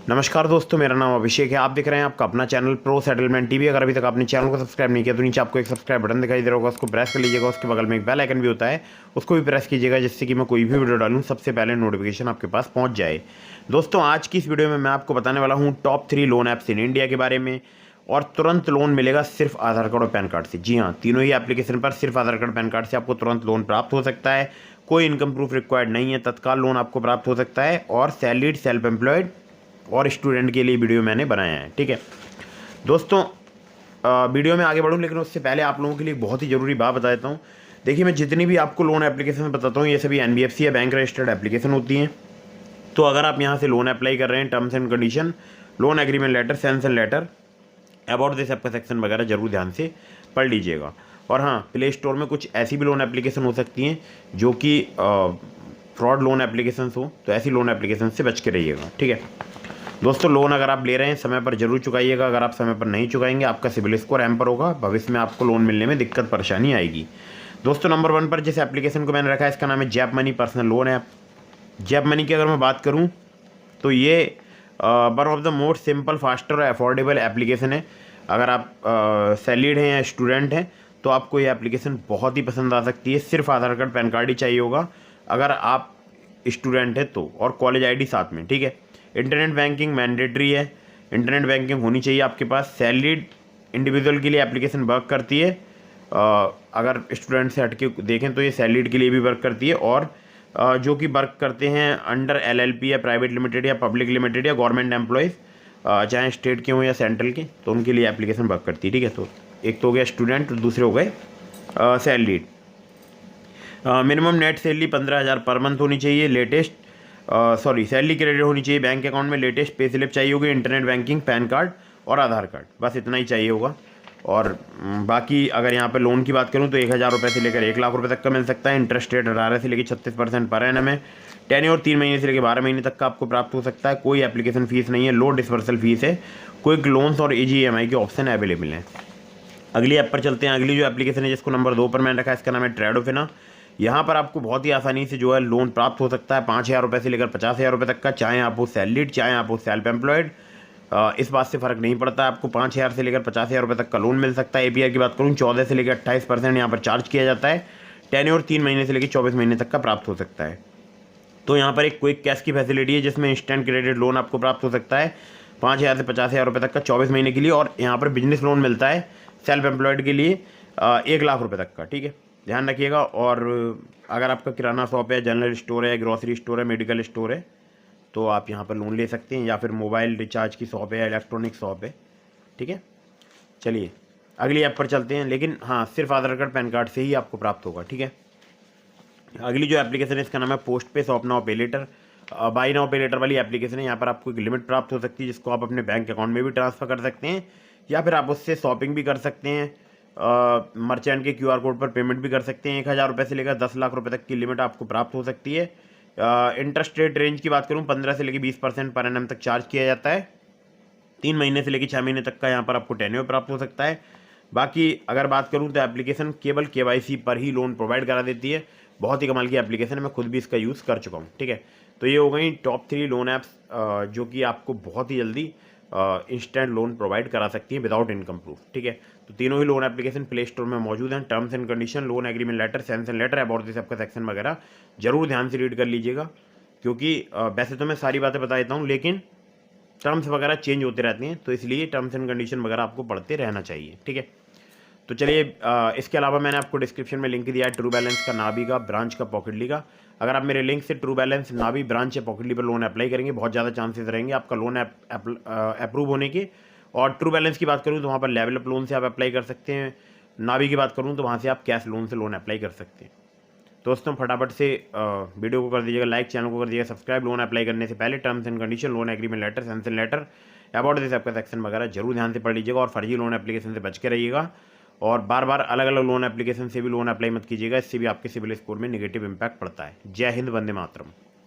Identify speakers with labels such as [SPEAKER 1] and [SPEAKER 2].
[SPEAKER 1] नमस्कार दोस्तों, मेरा नाम अभिषेक है। आप देख रहे हैं आपका अपना चैनल प्रो सेटलमेंट टीवी। अगर अभी तक आपने चैनल को सब्सक्राइब नहीं किया तो नीचे आपको एक सब्सक्राइब बटन दिखाई दे रहा होगा, उसको प्रेस कर लीजिएगा। उसके बगल में एक बेल आइकन भी होता है, उसको भी प्रेस कीजिएगा, जिससे कि मैं कोई भी वीडियो डालूँ सबसे पहले नोटिफिकेशन आपके पास पहुँच जाए। दोस्तों, आज की इस वीडियो में मैं आपको बताने वाला हूँ top 3 loan apps in India के बारे में, और तुरंत लोन मिलेगा सिर्फ आधार कार्ड और पैन कार्ड से। जी हाँ, तीनों ही एप्लीकेशन पर सिर्फ आधार कार्ड पैन कार्ड से आपको तुरंत लोन प्राप्त हो सकता है। कोई इनकम प्रूफ रिक्वायर्ड नहीं है, तत्काल लोन आपको प्राप्त हो सकता है। और सैलरीड, सेल्फ एम्प्लॉयड और स्टूडेंट के लिए वीडियो मैंने बनाया है। ठीक है दोस्तों, वीडियो में आगे बढ़ूँ लेकिन उससे पहले आप लोगों के लिए बहुत ही ज़रूरी बात बता देता हूँ। देखिए, मैं जितनी भी आपको लोन एप्लीकेशन बताता हूँ ये सभी एनबीएफसी या बैंक रजिस्टर्ड एप्लीकेशन होती हैं। तो अगर आप यहाँ से लोन अप्लाई कर रहे हैं, terms and condition, loan agreement letter, sanction letter, about this app का सेक्शन वगैरह जरूर ध्यान से पढ़ लीजिएगा। और हाँ, प्ले स्टोर में कुछ ऐसी भी लोन एप्लीकेशन हो सकती हैं जो कि फ्रॉड लोन एप्लीकेशन हो, तो ऐसी लोन एप्लीकेशन से बच के रहिएगा। ठीक है दोस्तों, लोन अगर आप ले रहे हैं समय पर जरूर चुकाइएगा। अगर आप समय पर नहीं चुकाएंगे आपका सिबिल स्कोर हैम्पर होगा, भविष्य में आपको लोन मिलने में दिक्कत परेशानी आएगी। दोस्तों, नंबर 1 पर जिस एप्लीकेशन को मैंने रखा है इसका नाम है JAP money personal loan app. JAP money की अगर मैं बात करूं तो ये one of the most simple, faster और अफोर्डेबल एप्लीकेशन है। अगर आप सैलरीड हैं या स्टूडेंट हैं तो आपको ये एप्लीकेशन बहुत ही पसंद आ सकती है। सिर्फ आधार कार्ड पैन कार्ड ही चाहिए होगा अगर आप स्टूडेंट है तो, और कॉलेज आईडी साथ में। ठीक है, इंटरनेट बैंकिंग मैंडेटरी है, इंटरनेट बैंकिंग होनी चाहिए आपके पास। सैलरीड इंडिविजुअल के लिए एप्लीकेशन वर्क करती है। अगर स्टूडेंट से हटके देखें तो ये सैलरीड के लिए भी वर्क करती है। और जो कि वर्क करते हैं अंडर एलएलपी या प्राइवेट लिमिटेड या पब्लिक लिमिटेड या गवर्नमेंट एम्प्लॉयज़, चाहे स्टेट के हों या सेंट्रल के, तो उनके लिए एप्लीकेशन वर्क करती है। ठीक है, तो एक तो हो गया स्टूडेंट और दूसरे हो गए salaried. Minimum net salary 15,000 per month होनी चाहिए। सैलरी क्रेडिट होनी चाहिए बैंक अकाउंट में। लेटेस्ट पे स्लिप चाहिए होगी, इंटरनेट बैंकिंग, पैन कार्ड और आधार कार्ड, बस इतना ही चाहिए होगा। और बाकी अगर यहाँ पे लोन की बात करूँ तो 1,000 रुपये से लेकर 1 लाख रुपये तक का मिल सकता है। इंटरेस्ट रेट 18 से लेकर 36% पर एनम है। टेन्योर 3 महीने से लेकर 12 महीने तक का आपको प्राप्त हो सकता है। कोई एप्लीकेशन फीस नहीं है, लो डिसबर्सल फीस है। क्विक लोन्स और इजी ईएमआई के ऑप्शन अवेलेबल हैं। अगली ऐप पर चलते हैं। अगली जो एप्लीकेशन है जिसको नंबर 2 पर मैंने रखा है इसका नाम है ट्रेडोफिना। यहाँ पर आपको बहुत ही आसानी से जो है लोन प्राप्त हो सकता है 5,000 रुपये से लेकर 50,000 रुपये तक का, चाहे आप हो सैलरीड चाहे आप हो सेल्फ एम्प्लॉयड। इस बात से फ़र्क नहीं पड़ता, आपको 5,000 से लेकर 50,000 रुपये तक का लोन मिल सकता है। एपीआई की बात करूँ 14 से लेकर 28% यहाँ पर चार्ज किया जाता है। टेन्योर 3 महीने से लेकर 24 महीने तक का प्राप्त हो सकता है। तो यहाँ पर एक क्विक कैश की फैसिलिटी है जिसमें इंस्टेंट क्रेडिट लोन आपको प्राप्त हो सकता है 5,000 से 50,000 रुपये तक का 24 महीने के लिए। और यहाँ पर बिजनेस लोन मिलता है सेल्फ एम्प्लॉयड के लिए 1 लाख रुपये तक का। ठीक है, ध्यान रखिएगा। और अगर आपका किराना शॉप है, जनरल स्टोर है, ग्रॉसरी स्टोर है, मेडिकल स्टोर है, तो आप यहाँ पर लोन ले सकते हैं। या फिर मोबाइल रिचार्ज की शॉप है, इलेक्ट्रॉनिक शॉप है। ठीक है, चलिए अगली ऐप पर चलते हैं। लेकिन हाँ, सिर्फ आधार कार्ड पैन कार्ड से ही आपको प्राप्त होगा। ठीक है, अगली जो एप्लीकेशन है इसका नाम है पोस्ट पे शॉप नाउ पे लेटर। बाई नाउ पे लेटर वाली एप्लीकेशन है। यहाँ पर आपको एक लिमिट प्राप्त हो सकती है जिसको आप अपने बैंक अकाउंट में भी ट्रांसफ़र कर सकते हैं, या फिर आप उससे शॉपिंग भी कर सकते हैं। मर्चेंट के क्यूआर कोड पर पेमेंट भी कर सकते हैं। 1,000 रुपये से लेकर 10 लाख रुपये तक की लिमिट आपको प्राप्त हो सकती है। इंटरेस्ट रेट रेंज की बात करूँ 15 से लेकर 20% पर एनम तक चार्ज किया जाता है। 3 महीने से लेकर 6 महीने तक का यहाँ पर आपको टेन्योर प्राप्त हो सकता है। बाकी अगर बात करूँ तो एप्लीकेशन केवल केवाईसी पर ही लोन प्रोवाइड करा देती है। बहुत ही कमाल की एप्लीकेशन है, मैं खुद भी इसका यूज़ कर चुका हूँ। ठीक है, तो ये हो गई टॉप 3 लोन ऐप्स जो कि आपको बहुत ही जल्दी इंस्टेंट लोन प्रोवाइड करा सकती है विदाउट इनकम प्रूफ। ठीक है, तो तीनों ही लोन एप्लीकेशन प्ले स्टोर में मौजूद हैं। Terms and condition, loan agreement letter, sanction letter, about this app का सेक्शन वगैरह जरूर ध्यान से रीड कर लीजिएगा, क्योंकि वैसे तो मैं सारी बातें बता देता हूँ लेकिन टर्म्स वगैरह चेंज होते रहते हैं, तो इसलिए टर्म्स एंड कंडीशन वगैरह आपको पढ़ते रहना चाहिए। ठीक है, तो चलिए इसके अलावा मैंने आपको डिस्क्रिप्शन में लिंक दिया है ट्रू बैलेंस का, नाभी का, ब्रांच का, पॉकेटली का। अगर आप मेरे लिंक से ट्रू बैलेंस, नाभी, ब्रांच या पॉकेटली पर लोन अप्लाई करेंगे बहुत ज़्यादा चांसेस रहेंगे आपका लोन अप्रूव होने के। और ट्रू बैलेंस की बात करूँ तो वहाँ पर लेवल अप लोन से आप अप्लाई कर सकते हैं। नाभी की बात करूँ तो वहाँ से आप कैश लोन से लोन अप्लाई कर सकते हैं। दोस्तों, फटाफट से वीडियो को कर दीजिएगा लाइक, चैनल को कर दीजिएगा सब्सक्राइब। लोन अप्लाई करने से पहले terms and condition, loan agreement letter, sanction letter, about this आपका सेक्शन वगैरह जरूर ध्यान से पढ़ लीजिएगा। और फर्जी लोन एप्लीकेशन से बच के रहिएगा। और बार बार अलग अलग लोन एप्लीकेशन से भी लोन अप्लाई मत कीजिएगा, इससे भी आपके सिविल स्कोर में नेगेटिव इंपैक्ट पड़ता है। जय हिंद, वंदे मातरम।